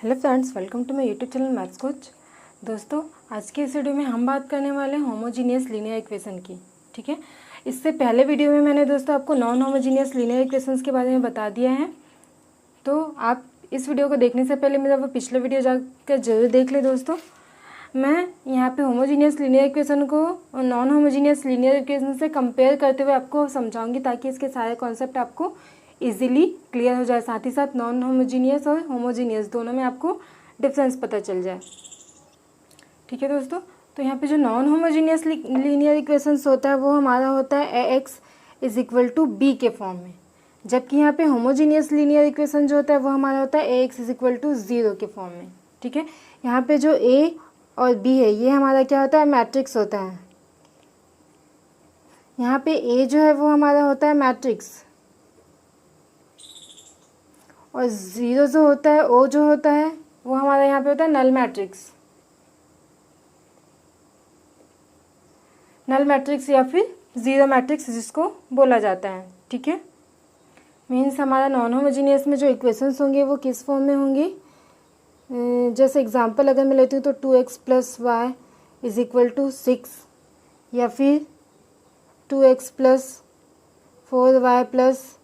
Hello friends, welcome to my YouTube channel maths coach. दोस्तों, आज के इस वीडियो में हम बात करने वाले हैं होमोजीनियस लीनियर इक्वेशन की। ठीक है, इससे पहले वीडियो में मैंने दोस्तों आपको नॉन होमोजीनियस लीनियर इक्वेशंस के बारे में बता दिया है, तो आप इस वीडियो को देखने से पहले मेरा वो पिछले वीडियो जाकर जरूर देख ले। दोस्तों, मैं यहाँ पे होमोजीनियस लीनियर इक्वेशन को नॉन होमोजीनियस लीनियर इक्वेशन से कंपेयर करते हुए आपको समझाऊंगी, ताकि इसके सारे कॉन्सेप्ट आपको इजीली क्लियर हो जाए। साथ ही साथ नॉन होमोजीनियस और होमोजीनियस दोनों में आपको डिफरेंस पता चल जाए। ठीक है दोस्तों, तो यहाँ पे जो नॉन होमोजीनियस लीनियर इक्वेशंस होता है वो हमारा होता है ax is equal to B के फॉर्म में, जबकि यहाँ पे होमोजीनियस लीनियर इक्वेशन जो होता है वो हमारा होता है ax इज इक्वल टू 0 के फॉर्म में। ठीक है, यहाँ पे जो a और b है ये हमारा क्या होता है, मैट्रिक्स होता है। यहाँ पे a जो है वो हमारा होता है मैट्रिक्स, और 0 जो होता है ओ जो होता है वो हमारा यहाँ पे होता है नल मैट्रिक्स। नल मैट्रिक्स या फिर 0 मैट्रिक्स जिसको बोला जाता है। ठीक है, मीन्स हमारा नॉन होमोजीनियस में जो इक्वेशंस होंगे वो किस फॉर्म में होंगे। जैसे एग्जांपल अगर मैं लेती हूँ तो 2x plus Y is equal to 6, या फिर 2x plus 4y plus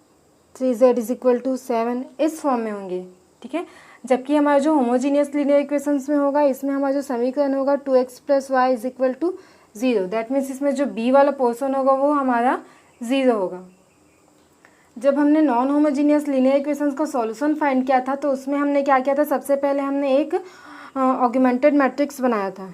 3z is equal to 7, इस फॉर्म में होंगे। ठीक है, जबकि हमारा जो होमोजीनियस लीनियर इक्वेशंस में होगा, इसमें हमारा जो समीकरण होगा 2x plus Y is equal to 0, that means इसमें जो b वाला पोर्शन होगा वो हमारा 0 होगा। जब हमने नॉन होमोजीनियस लीनियर इक्वेशंस का सॉल्यूशन फाइंड किया था तो उसमें हमने क्या किया था, सबसे पहले हमने एक ऑगमेंटेड मैट्रिक्स बनाया था।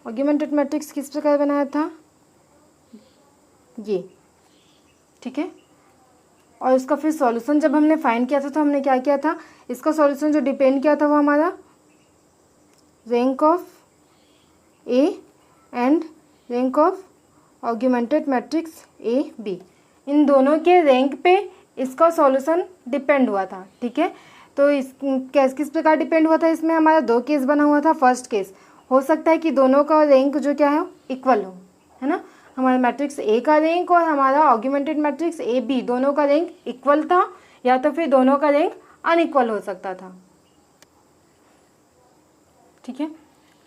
ऑगमेंटेड मैट्रिक्स किस प्रकार बनाया था, ये। ठीक है, और इसका फिर सॉल्यूशन जब हमने फाइंड किया था तो हमने क्या किया था, इसका सॉल्यूशन जो डिपेंड किया था वो हमारा rank of A and rank of augmented matrix A B, इन दोनों के रैंक पे इसका सॉल्यूशन डिपेंड हुआ था। ठीक है, तो इस किस प्रकार डिपेंड हुआ था, इसमें हमारा दो केस बना हुआ था। फर्स्ट केस हो सकता है कि दोनों का रैंक जो क्या है इक्वल हो, है ना। हमारा मैट्रिक्स ए का रैंक और हमारा ऑगमेंटेड मैट्रिक्स ए बी दोनों का रैंक इक्वल था, या तो फिर दोनों का रैंक अनइक्वल हो सकता था। ठीक है,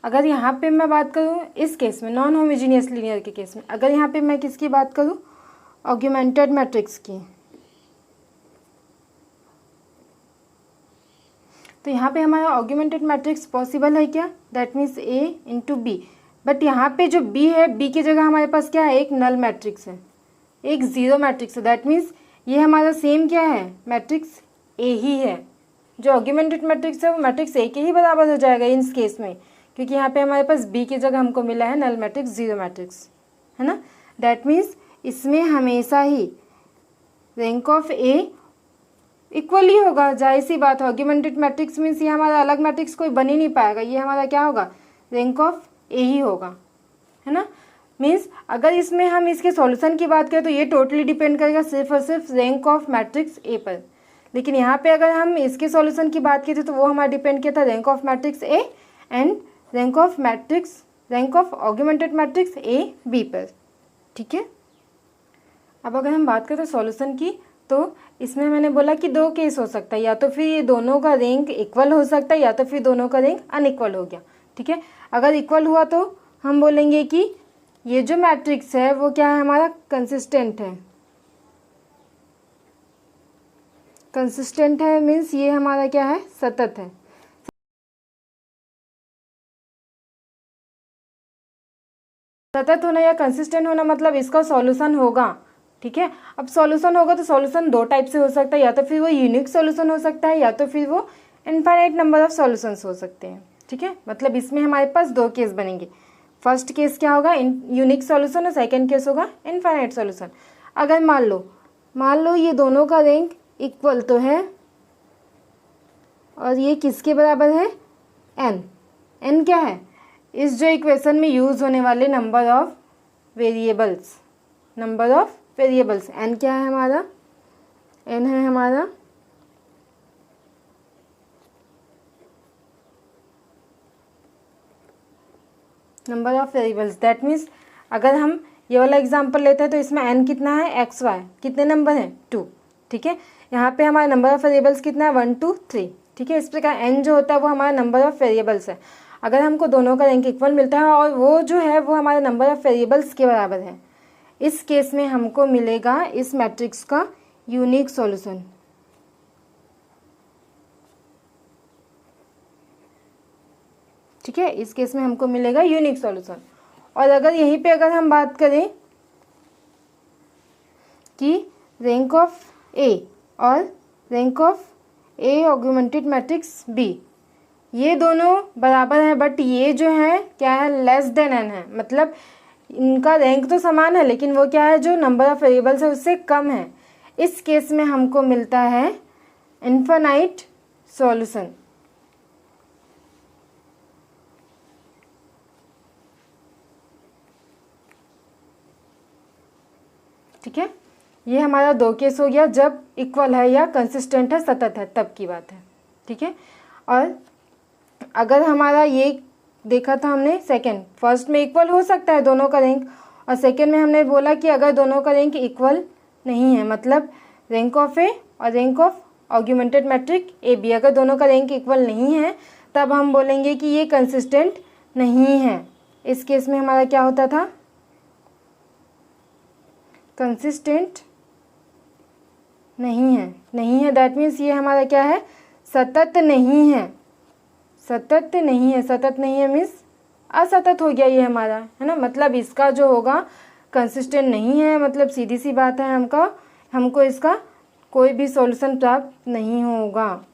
अगर यहाँ पे मैं बात करूँ इस केस में, नॉन होमोजीनियस लीनियर के केस में, अगर यहाँ पे मैं किसकी बात करूँ, ऑगमेंटेड मैट्रिक्स की, तो यहाँ पे हमारा ऑगमेंटेड मैट्रिक्स पॉसिबल है क्या, that means A into B. But यहाँ पे जो बी है, बी की जगह हमारे पास क्या है, एक नल मैट्रिक्स है, एक 0 मैट्रिक्स है। दैट मीन्स ये हमारा सेम क्या है, मैट्रिक्स ए ही है। जो ऑगमेंटेड मैट्रिक्स है वो मैट्रिक्स ए के ही बराबर हो जाएगा इस केस में, क्योंकि यहाँ पे हमारे पास बी की जगह हमको मिला है नल मैट्रिक्स 0 मैट्रिक्स, है ना। दैट मीन्स इसमें हमेशा ही रैंक ऑफ ए इक्वल ही होगा, जाहिर सी बात है। ऑगमेंटेड मैट्रिक्स मीन्स ये हमारा अलग मैट्रिक्स कोई बन ही नहीं पाएगा, ये हमारा क्या होगा, रैंक ऑफ ए ही होगा, है ना। मीन्स अगर इसमें हम इसके सॉल्यूशन की बात करें तो ये टोटली डिपेंड करेगा सिर्फ और सिर्फ रैंक ऑफ मैट्रिक्स ए पर। लेकिन यहाँ पे अगर हम इसके सॉल्यूशन की बात की थी तो वो हमारा डिपेंड किया था rank of matrix A and rank of augmented matrix A B पर। ठीक है, अब अगर हम बात करें सॉल्यूशन की, तो इसमें मैंने बोला कि दो केस हो सकता है, या तो फिर ये दोनों का रैंक इक्वल हो सकता है, या तो फिर दोनों का रैंक अनइक्वल हो गया। ठीक है, अगर इक्वल हुआ तो हम बोलेंगे कि ये जो मैट्रिक्स है वो क्या है, हमारा कंसिस्टेंट है। कंसिस्टेंट है मीन्स ये हमारा क्या है, सतत है। सतत होना या कंसिस्टेंट होना मतलब इसका सॉल्यूशन होगा। ठीक है, अब सॉल्यूशन होगा तो सॉल्यूशन दो टाइप से हो सकता है, या तो फिर वो यूनिक सॉल्यूशन हो सकता है, या तो फिर वो इनफाइनाइट नंबर ऑफ सॉल्यूशंस हो सकते हैं। ठीक है, मतलब इसमें हमारे पास दो केस बनेंगे। फर्स्ट केस क्या होगा, यूनिक सॉल्यूशन, और सेकंड केस होगा इनफाइनाइट सॉल्यूशन। अगर मान लो ये दोनों का रैंक इक्वल तो है, और ये किसके बराबर है, एन क्या है, इस जो इक्वेशन में यूज होने वाले नंबर ऑफ वेरिएबल्स एन क्या है हमारा, एन है हमारा number of variables. That means अगर हम ये वाला एग्जाम्पल लेते हैं तो इसमें n कितना है, एक्स वाई कितने नंबर हैं, 2। ठीक है, यहाँ पे हमारा नंबर ऑफ वेरिएबल्स कितना है, 1 2 3। ठीक है, इस प्रकार n जो होता है वो हमारा नंबर ऑफ वेरिएबल्स है। अगर हमको दोनों का रैंक इक्वल मिलता है और वो जो है वो हमारे नंबर ऑफ वेरिएबल्स के बराबर है, इस केस में हमको मिलेगा इस मैट्रिक्स का यूनिक सॉल्यूशन। ठीक है, इस केस में हमको मिलेगा यूनिक सॉल्यूशन। और अगर यहीं पे अगर हम बात करें कि रैंक ऑफ ए और rank of A augmented matrix B, ये दोनों बराबर है, बट ये जो है क्या है, लेस देन एन है। मतलब इनका रैंक तो समान है लेकिन वो क्या है, जो नंबर ऑफ वेरिएबल्स है उससे कम है। इस केस में हमको मिलता है इनफाइनाइट सॉल्यूशन। ठीक है, ये हमारा 2 केस हो गया, जब इक्वल है या कंसिस्टेंट है, सतत है, तब की बात है। ठीक है, और अगर हमारा ये देखा था हमने सेकंड, फर्स्ट में इक्वल हो सकता है दोनों का रैंक, और सेकंड में हमने बोला कि अगर दोनों का रैंक इक्वल नहीं है, मतलब रैंक ऑफ ए और rank of augmented matrix A B, अगर दोनों का रैंक इक्वल नहीं है तब हम बोलेंगे कि ये कंसिस्टेंट नहीं है। इस केस में हमारा क्या होता था, कंसिस्टेंट नहीं है। नहीं है दैट मीन्स ये हमारा क्या है, सतत नहीं है। सतत नहीं है, सतत नहीं है मीन्स असतत हो गया ये हमारा, है ना। मतलब इसका जो होगा कंसिस्टेंट नहीं है, मतलब सीधी सी बात है, हमको इसका कोई भी सॉल्यूशन प्राप्त नहीं होगा।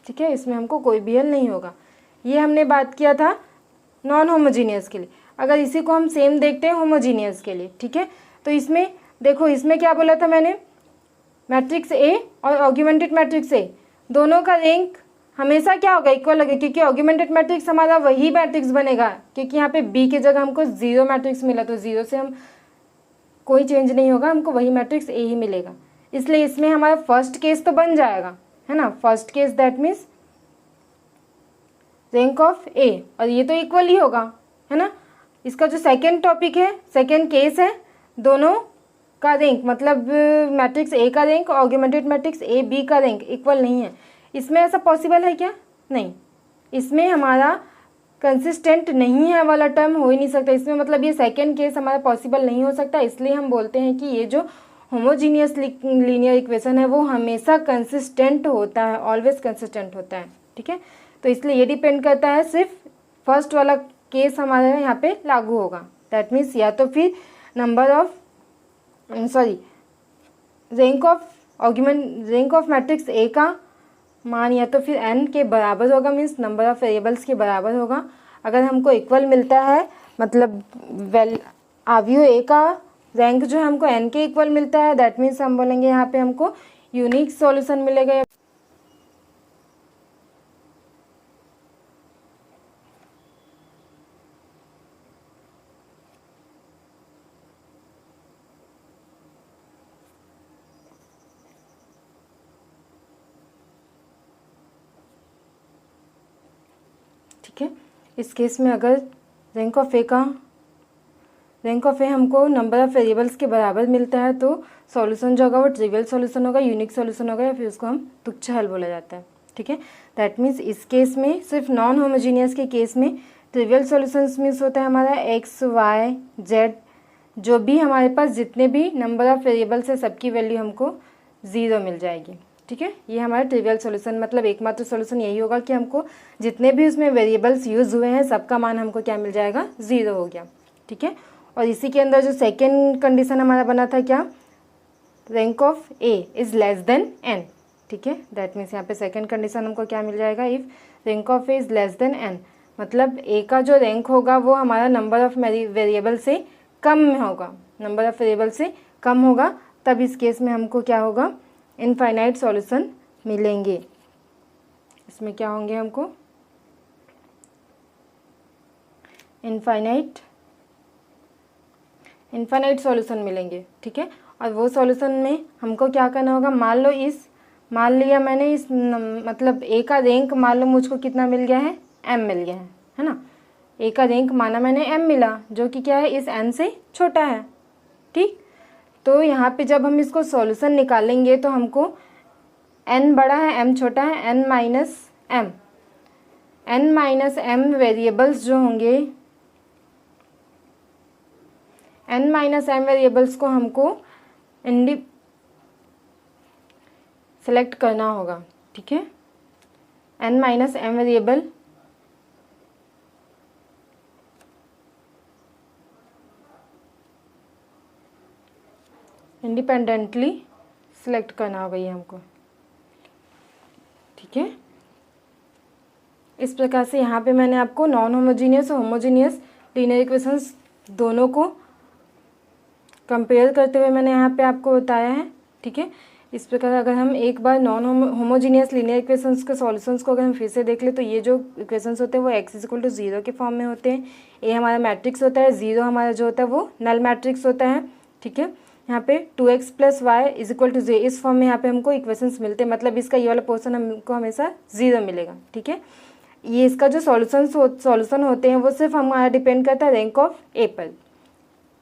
ठीक है, इसमें हमको कोई भी हल नहीं होगा। ये हमने बात किया था नॉन होमोजीनियस के लिए। अगर इसी को हम सेम देखते हैं होमोजीनियस के लिए, ठीक है, तो इसमें देखो, इसमें क्या बोला था मैंने, मैट्रिक्स ए और ऑगमेंटेड मैट्रिक्स ए दोनों का रैंक हमेशा क्या होगा, इक्वल होगा, क्योंकि ऑगमेंटेड मैट्रिक्स हमारा वही मैट्रिक्स बनेगा, क्योंकि यहाँ पे बी की जगह हमको 0 मैट्रिक्स मिला, तो 0 से हम कोई चेंज नहीं होगा, हमको वही मैट्रिक्स ए ही मिलेगा। इसलिए इसमें हमारा फर्स्ट केस तो बन जाएगा, है ना, first case that means rank of A, और ये तो इक्वल ही होगा, है ना। इसका जो सेकेंड टॉपिक है, सेकेंड केस है, दोनों का रैंक मतलब मैट्रिक्स ए का रैंक और ऑगमेंटेड मैट्रिक्स ए बी का रैंक इक्वल नहीं है। इसमें ऐसा पॉसिबल है क्या, नहीं, इसमें हमारा कंसिस्टेंट नहीं है वाला टर्म हो ही नहीं सकता इसमें, मतलब ये सेकेंड केस हमारा पॉसिबल नहीं हो सकता। इसलिए हम बोलते हैं कि ये जो होमोजीनियस लीनियर इक्वेशन है वो हमेशा कंसिस्टेंट होता है, ऑलवेज कंसिस्टेंट होता है। ठीक है, तो इसलिए ये डिपेंड करता है, सिर्फ फर्स्ट वाला केस हमारे यहाँ पे लागू होगा, दैट मीन्स या तो फिर number of rank of matrix ए का मान या तो फिर n के बराबर होगा, मीन्स नंबर ऑफ वेरिएबल्स के बराबर होगा। अगर हमको इक्वल मिलता है, मतलब आव्यूह ए का रैंक जो है हमको n के इक्वल मिलता है, दैट मीन्स हम बोलेंगे यहाँ पे हमको यूनिक सॉल्यूशन मिलेगा। ठीक है, इस केस में अगर रैंक ऑफ ए हमको नंबर ऑफ वेरिएबल्स के बराबर मिलता है तो सॉल्यूशन जो होगा वो ट्रिवियल सॉल्यूशन होगा, यूनिक सॉल्यूशन होगा, या फिर उसको हम तुच्छ हल बोला जाता है। ठीक है, दैट मीन्स इस केस में सिर्फ नॉन होमोजीनियस के केस में ट्रिवियल सॉल्यूशन मीन्स होता है हमारा एक्स वाई जेड, जो भी हमारे पास जितने भी नंबर ऑफ वेरिएबल्स है सबकी वैल्यू हमको 0 मिल जाएगी। ठीक है, ये हमारा ट्रिवियल सॉल्यूशन, मतलब एकमात्र सॉल्यूशन यही होगा कि हमको जितने भी उसमें वेरिएबल्स यूज हुए हैं सबका मान हमको क्या मिल जाएगा, 0 हो गया। ठीक है, और इसी के अंदर जो सेकेंड कंडीशन हमारा बना था क्या, rank of A is less than N. ठीक है, दैट मीन्स यहाँ पे सेकेंड कंडीशन हमको क्या मिल जाएगा, if rank of A is less than N, मतलब ए का जो रैंक होगा वो हमारा नंबर ऑफ वेरिएबल से कम में होगा, नंबर ऑफ वेरिएबल से कम होगा, तब इस केस में हमको क्या होगा, इनफाइनाइट सॉल्यूशन मिलेंगे। इसमें क्या होंगे, हमको इनफाइनाइट सॉल्यूशन मिलेंगे। ठीक है, और वो सॉल्यूशन में हमको क्या करना होगा, मान लिया मैंने मतलब ए का रैंक मान लो मुझको कितना मिल गया है, m मिल गया है ना, ए का रैंक माना मैंने m मिला, जो कि क्या है, इस n से छोटा है। ठीक, तो यहाँ पे जब हम इसको सॉल्यूशन निकालेंगे तो हमको n बड़ा है m छोटा है, n माइनस m वेरिएबल्स जो होंगे, n माइनस m वेरिएबल्स को हमको सेलेक्ट करना होगा। ठीक है, n minus m variable independently select करना होगा ये हमको। ठीक है, इस प्रकार से यहाँ पे मैंने आपको नॉन होमोजीनियस और होमोजीनियस लीनियर इक्वेशंस दोनों को कंपेयर करते हुए मैंने यहाँ पे आपको बताया है। ठीक है, इस प्रकार अगर हम एक बार नॉन होमोजीनियस लीनियर इक्वेशंस के सॉल्यूशंस को अगर हम फिर से देख ले तो ये जो इक्वेशंस होते हैं वो x इक्वल टू 0 के फॉर्म में होते हैं। ए हमारा मैट्रिक्स होता है, 0 हमारा जो होता है वो नल मैट्रिक्स होता है। ठीक है, यहाँ पे 2x plus Y is equal to 0 इस फॉर्म में यहाँ पे हमको इक्वेशंस मिलते हैं, मतलब इसका ये वाला पोर्शन हमको हमेशा 0 मिलेगा। ठीक है, ये इसका जो सॉल्यूशन होते हैं वो सिर्फ हमारा डिपेंड करता है रैंक ऑफ ए पर।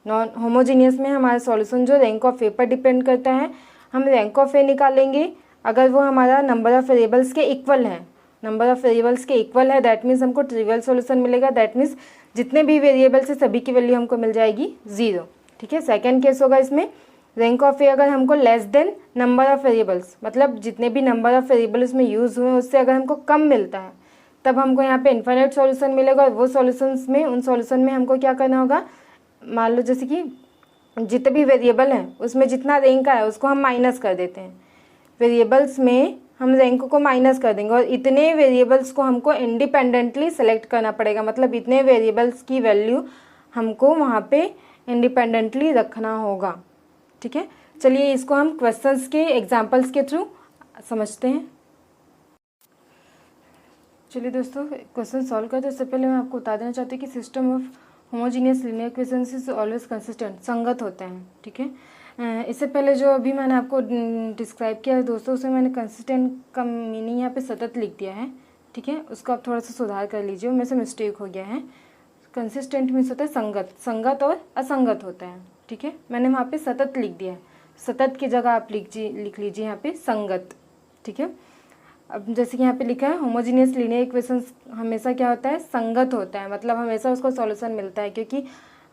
नॉन होमोजीनियस में हमारा सॉल्यूशन जो रैंक ऑफ ए पर डिपेंड करता है। हम रैंक ऑफ ए निकालेंगे अगर वो हमारा नंबर ऑफ वेरिएबल्स के इक्वल है, नंबर ऑफ वेरिएबल्स के इक्वल है, दैट मीन्स हमको ट्रिवियल सॉल्यूशन मिलेगा। दैट मीन्स जितने भी वेरिएबल्स है सभी की वैल्यू हमको मिल जाएगी 0। ठीक है, सेकेंड केस होगा इसमें रैंक ऑफ ए अगर हमको less than number of variables, मतलब जितने भी नंबर ऑफ वेरिएबल्स में यूज़ हुए उससे अगर हमको कम मिलता है तब हमको यहाँ पे इन्फिनिट सॉल्यूशन मिलेगा। और वो सॉल्यूशंस में, उन सॉल्यूशन में हमको क्या करना होगा, मान लो जैसे कि जितने भी वेरिएबल हैं उसमें जितना रैंक है उसको हम माइनस कर देते हैं, वेरिएबल्स में हम रैंक को माइनस कर देंगे और इतने वेरिएबल्स को हमको इंडिपेंडेंटली सेलेक्ट करना पड़ेगा, मतलब इतने वेरिएबल्स की वैल्यू हमको वहाँ पे इंडिपेंडेंटली रखना होगा। ठीक है, चलिए इसको हम क्वेश्चंस के एग्जांपल्स के थ्रू समझते हैं। चलिए दोस्तों, क्वेश्चन सॉल्व करते इससे पहले मैं आपको बता देना चाहती हूँ कि system of homogeneous linear equations is always consistent, संगत होते हैं। ठीक है, इससे पहले जो अभी मैंने आपको डिस्क्राइब किया है दोस्तों, उसमें मैंने कंसिस्टेंट का मीनिंग यहाँ पे सतत लिख दिया है। ठीक है, उसको आप थोड़ा सा सुधार कर लीजिए, मेरे से मिस्टेक हो गया है। कंसिस्टेंट मीन्स होता है संगत, संगत और असंगत होता है। ठीक है, मैंने वहाँ पे सतत लिख दिया है, सतत की जगह आप लिख लीजिए यहाँ पे संगत। ठीक है, अब जैसे कि यहाँ पे लिखा है होमोजीनियस लीनियर इक्वेशंस हमेशा क्या होता है, संगत होता है, मतलब हमेशा उसको सॉल्यूशन मिलता है, क्योंकि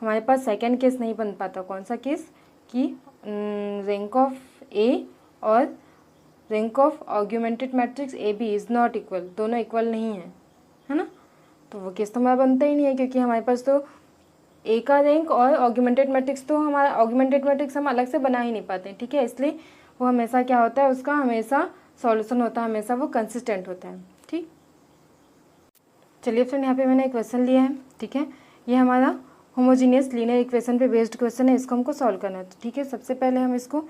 हमारे पास सेकंड केस नहीं बन पाता। कौन सा केस, कि रैंक ऑफ ए और rank of augmented matrix A B is not equal, दोनों इक्वल नहीं है ना, तो वो केस तो हमारा बनता ही नहीं है, क्योंकि हमारे पास तो ए का रैंक और ऑर्ग्यूमेंटेड मैट्रिक्स, तो हमारा ऑर्ग्यूमेंटेड मैट्रिक्स हम अलग से बना ही नहीं पाते। ठीक है, इसलिए वो हमेशा क्या होता है, उसका हमेशा सॉल्यूशन होता है, हमेशा वो कंसिस्टेंट होता है। ठीक, चलिए फ्रेंड, यहाँ पे मैंने एक क्वेश्चन लिया है। ठीक है, ये हमारा होमोजीनियस लीनियर इक्वेशन पे बेस्ड क्वेश्चन है, इसको हमको सॉल्व करना है। तो ठीक है, सबसे पहले हम इसको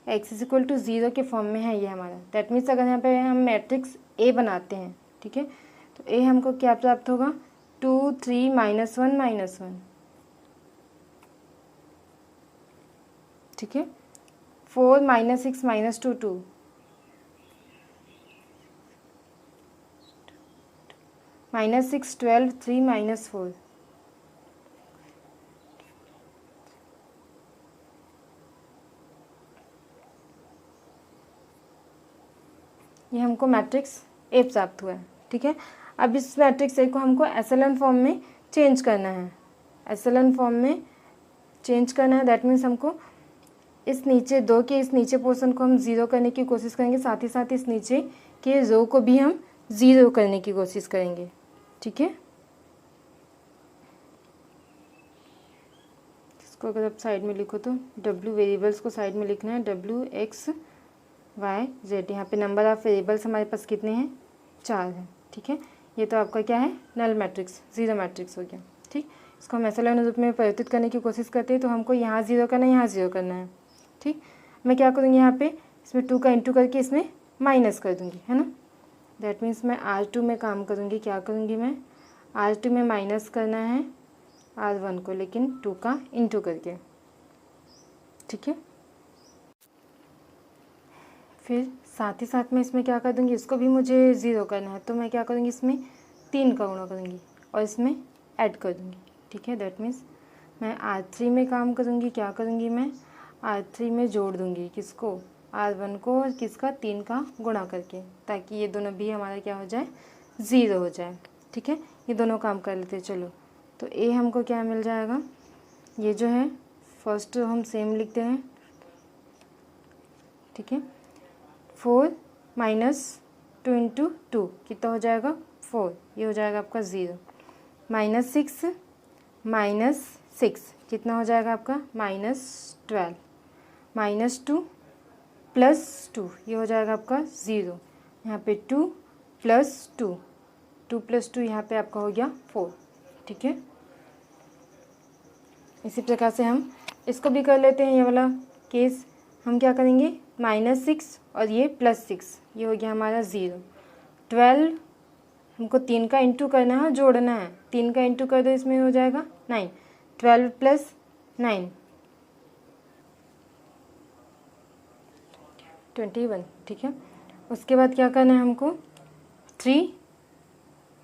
x इज इक्वल टू 0 के फॉर्म में है ये हमारा। दैट मीन्स अगर यहाँ पे हम मैट्रिक्स ए बनाते हैं, ठीक है, तो ए हमको क्या प्राप्त होगा, 2 3 -1 -1। ठीक है, 4 -6 -2 2, -6 12 3 -4। ये हमको मैट्रिक्स ए प्राप्त हुआ है। ठीक है, अब इस मैट्रिक्स ए को हमको एसएलएन फॉर्म में चेंज करना है, एसएलएन फॉर्म में चेंज करना है। दैट मीन्स हमको इस नीचे दो के इस नीचे पोर्शन को हम 0 करने की कोशिश करेंगे, साथ ही साथ इस नीचे के रो को भी हम 0 करने की कोशिश करेंगे। ठीक है, इसको अगर आप साइड में लिखो तो W वेरिएबल्स को साइड में लिखना है, W X Y Z। यहाँ पे नंबर ऑफ वेरिएबल्स हमारे पास कितने हैं, 4 हैं। ठीक है, ये तो आपका क्या है, नल मैट्रिक्स, 0 मैट्रिक्स हो गया। ठीक, इसको हम एसएलएन रूप में परिवर्तित करने की कोशिश करते हैं, तो हमको यहाँ 0 करना है, यहाँ 0 करना है। ठीक, मैं क्या करूँगी, यहाँ पे इसमें 2 का इंटू करके इसमें माइनस कर दूँगी, है ना। दैट मीन्स मैं R2 में काम करूँगी, क्या करूँगी मैं, R2 में माइनस करना है R1 को, लेकिन 2 का इंटू करके। ठीक है, फिर साथ ही साथ में इसमें क्या कर दूँगी, इसको भी मुझे 0 करना है, तो मैं क्या करूँगी, इसमें 3 का गुणा करूँगी और इसमें ऐड कर दूँगी, ठीक है। दैट मीन्स मैं R3 में काम करूँगी, क्या करूँगी मैं R3 में जोड़ दूँगी किसको, R1 को, और किसका 3 का गुणा करके, ताकि ये दोनों भी हमारा क्या हो जाए 0 हो जाए, ठीक है। ये दोनों काम कर लेते हैं। चलो तो A हमको क्या मिल जाएगा, ये जो है फर्स्ट हम सेम लिखते हैं, ठीक है। 4 माइनस 2 इंटू 2 कितना हो जाएगा 4, ये हो जाएगा आपका 0। माइनस 6 कितना हो जाएगा आपका -12। माइनस 2 प्लस 2 ये हो जाएगा आपका 0। यहाँ पे 2 प्लस 2 प्लस 2 यहाँ पे आपका हो गया 4, ठीक है। इसी प्रकार से हम इसको भी कर लेते हैं। ये वाला केस हम क्या करेंगे, -6 और ये +6, ये हो गया हमारा 0। 12 हमको 3 का इंटू करना है, जोड़ना है, 3 का इंटू कर दो, इसमें हो जाएगा 9। 12 + 9 21, ठीक है। उसके बाद क्या करना है हमको, 3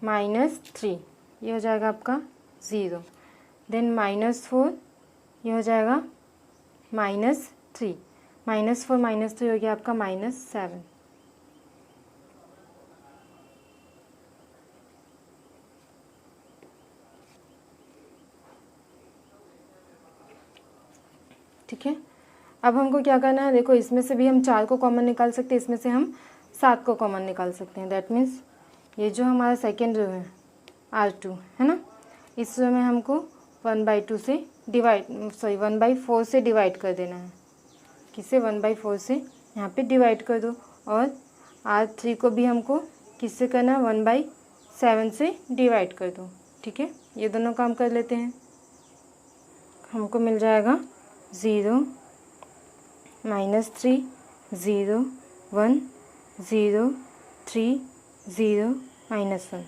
- 3 ये हो जाएगा आपका 0। देन -4 ये हो जाएगा -3। -4 - 3 हो गया आपका -7। ठीक है। अब हमको क्या करना है, देखो इसमें से भी हम 4 को कॉमन निकाल सकते हैं, इसमें से हम 7 को कॉमन निकाल सकते हैं। दैट मीन्स ये जो हमारा सेकेंड रो है R2 है ना, इस रो में हमको 1/2 से डिवाइड 1/4 से डिवाइड कर देना है। किसे 1/4 से यहाँ पे डिवाइड कर दो, और R3 को भी हमको किससे करना है 1/7 से डिवाइड कर दो, ठीक है। ये दोनों काम कर लेते हैं। हमको मिल जाएगा 0 -3 0 1 0 3 0 -1।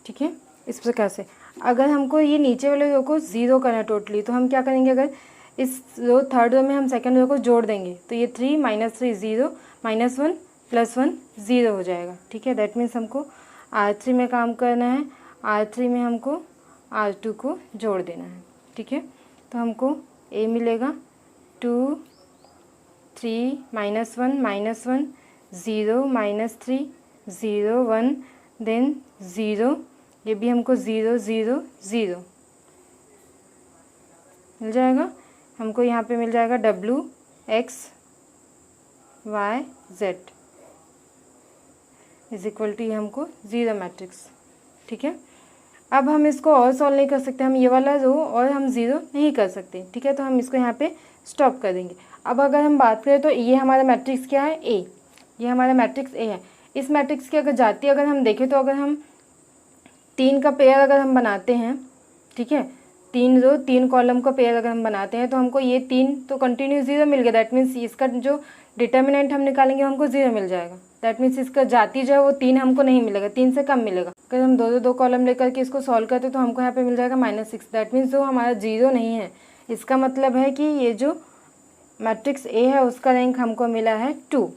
ठीक है। इस प्रकार से अगर हमको ये नीचे वाले रो को 0 करना है टोटली, तो हम क्या करेंगे, अगर इस रो थर्ड रो में हम सेकंड रो को जोड़ देंगे तो ये 3 - 3 0 -1 + 1 0 हो जाएगा, ठीक है। दैट मीन्स हमको R3 में काम करना है, R3 में हमको R2 को जोड़ देना है, ठीक है। तो हमको A मिलेगा 2 3 -1 -1 0 -3 0 1 देन 0, ये भी हमको 0 0 0 मिल जाएगा। हमको यहाँ पे मिल जाएगा W X Y Z = ये हमको 0 मैट्रिक्स, ठीक है। अब हम इसको और सॉल्व नहीं कर सकते, हम ये वाला रो और हम 0 नहीं कर सकते, ठीक है। तो हम इसको यहाँ पे स्टॉप कर देंगे। अब अगर हम बात करें तो ये हमारा मैट्रिक्स क्या है A, ये हमारा मैट्रिक्स A है। इस मैट्रिक्स की अगर जाति अगर हम देखें तो अगर हम 3 का पेयर अगर हम बनाते हैं, ठीक है, 3 रो 3 कॉलम का पेयर अगर हम बनाते हैं तो हमको ये 3 तो कंटिन्यू 0 मिल गया। दैट मीन्स इसका जो डिटर्मिनेंट हम निकालेंगे हमको 0 मिल जाएगा। दैट मीन्स इसका जाति जो है वो 3 हमको नहीं मिलेगा, 3 से कम मिलेगा। अगर हम दो कॉलम लेकर के इसको सॉल्व करते तो हमको यहाँ पे मिल जाएगा -6। दैट मीन्स जो हमारा 0 नहीं है, इसका मतलब है कि ये जो मैट्रिक्स A है उसका रैंक हमको मिला है 2,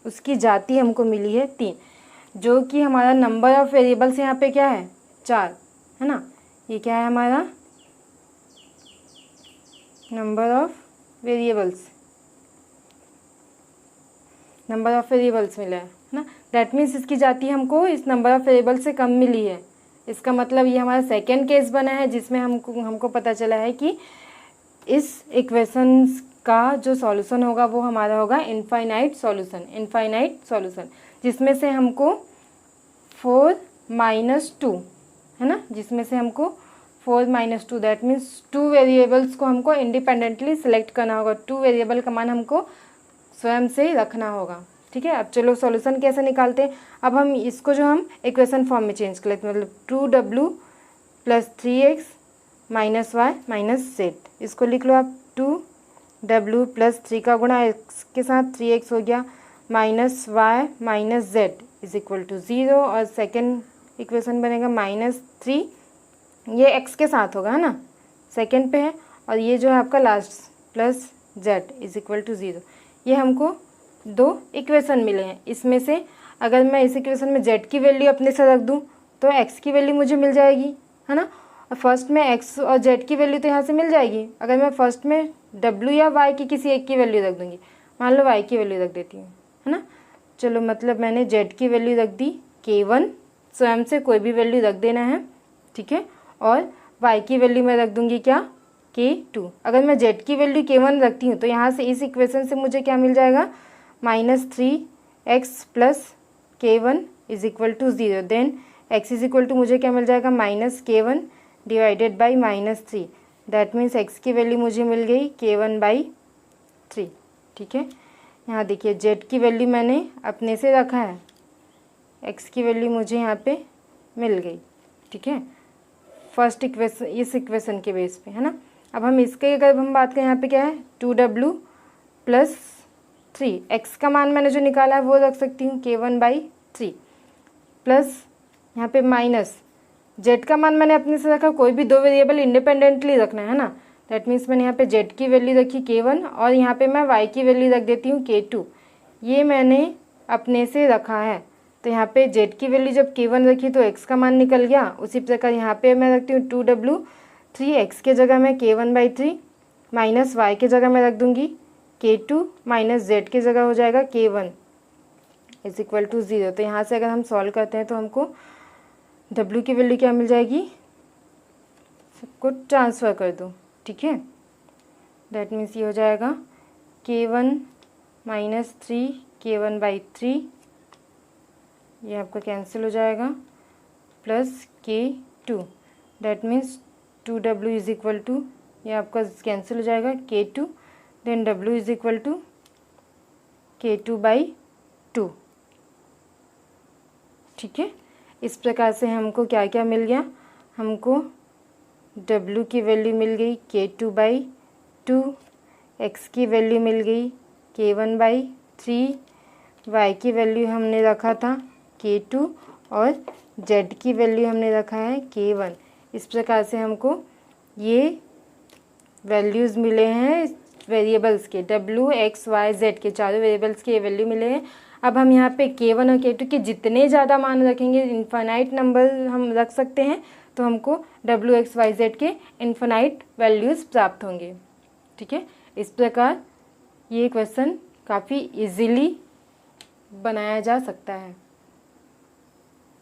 उसकी जाति हमको मिली है 3, जो कि हमारा नंबर ऑफ वेरिएबल्स यहाँ पे क्या है 4 है ना। ये क्या है हमारा नंबर ऑफ वेरिएबल्स मिला है ना। दैट मीन्स इसकी जाति हमको इस नंबर ऑफ वेरिएबल से कम मिली है। इसका मतलब ये हमारा सेकेंड केस बना है जिसमें हमको पता चला है कि इस इक्वेशन का जो सॉल्यूशन होगा वो हमारा होगा इनफाइनाइट सॉल्यूशन, जिसमें से हमको 4 - 2 है ना, जिसमें से हमको 4 - 2 दैट मीन्स 2 वेरिएबल्स को हमको इंडिपेंडेंटली सिलेक्ट करना होगा। 2 वेरिएबल का मान हमको स्वयं से ही रखना होगा, ठीक है। अब चलो सॉल्यूशन कैसे निकालते हैं। अब हम इसको जो हम इक्वेशन फॉर्म में चेंज कर लेते हैं, मतलब 2W + 3X - Y - Z, इसको लिख लो आप 2W + 3 का गुणा x के साथ 3x हो गया -y - z = 0, और सेकेंड इक्वेशन बनेगा -3, ये x के साथ होगा है ना, सेकेंड पे है, और ये जो है आपका last Z is equal to 0। ये हमको दो इक्वेशन मिले हैं। इसमें से अगर मैं इस इक्वेशन में जेड की वैल्यू अपने से रख दूँ तो एक्स की वैल्यू मुझे मिल जाएगी, है ना। और फर्स्ट में एक्स और जेड की वैल्यू तो यहाँ से मिल जाएगी। अगर मैं फर्स्ट में डब्ल्यू या वाई की किसी एक की वैल्यू रख दूँगी, मान लो वाई की वैल्यू रख देती हूँ, है ना। चलो मतलब मैंने जेड की वैल्यू रख दी k1, स्वयं से कोई भी वैल्यू रख देना है, ठीक है। और वाई की वैल्यू मैं रख दूँगी क्या, k2। अगर मैं जेड की वैल्यू k1 रखती हूँ तो यहाँ से इस इक्वेशन से मुझे क्या मिल जाएगा, -3x plus k1 is equal to 0। Then x is equal to मुझे क्या मिल जाएगा, -k1 divided by -3। That means x की वैल्यू मुझे मिल गई k1/3, ठीक है। यहाँ देखिए z की वैल्यू मैंने अपने से रखा है, x की वैल्यू मुझे यहाँ पे मिल गई, ठीक है, फर्स्ट इक्वेशन, इस इक्वेशन के बेस पे, है ना। अब हम इसके अगर हम बात करें, यहाँ पे क्या है 2w प्लस 3, x का मान मैंने जो निकाला है वो रख सकती हूँ k1/3 प्लस यहाँ पे माइनस z का मान मैंने अपने से रखा। कोई भी दो वेरिएबल इंडिपेंडेंटली रखना है ना। दैट मीन्स मैंने यहाँ पे z की वैल्यू रखी k1 और यहाँ पे मैं y की वैल्यू रख देती हूँ k2। ये मैंने अपने से रखा है। तो यहाँ पे z की वैल्यू जब k1 रखी तो x का मान निकल गया। उसी प्रकार यहाँ पे मैं रखती हूँ 2w, 3x के जगह मैं k1/3 माइनस y के जगह मैं रख दूँगी k2 माइनस z के जगह हो जाएगा k1 इज इक्वल टू 0। तो यहाँ से अगर हम सॉल्व करते हैं तो हमको w की वैल्यू क्या मिल जाएगी, सबको ट्रांसफ़र कर दो, ठीक है। दैट मीन्स ये हो जाएगा k1 माइनस 3 k1/3, ये आपका कैंसिल हो जाएगा, plus k2। That means 2w is equal to, ये आपका कैंसिल हो जाएगा k2, then w is equal to k2/2, ठीक है। इस प्रकार से हमको क्या क्या मिल गया, हमको w की वैल्यू मिल गई k2/2, x की वैल्यू मिल गई k1/3, y की वैल्यू हमने रखा था k2 और z की वैल्यू हमने रखा है k1। इस प्रकार से हमको ये वैल्यूज़ मिले हैं वेरिएबल्स के, w x y z के चारों वेरिएबल्स के ये वैल्यू मिले हैं। अब हम यहाँ पे k1 और k2 के जितने ज़्यादा मान रखेंगे, इन्फानाइट नंबर हम रख सकते हैं, तो हमको w x y z के इन्फानाइट वैल्यूज़ प्राप्त होंगे, ठीक है। इस प्रकार ये क्वेश्चन काफ़ी इजीली बनाया जा सकता है।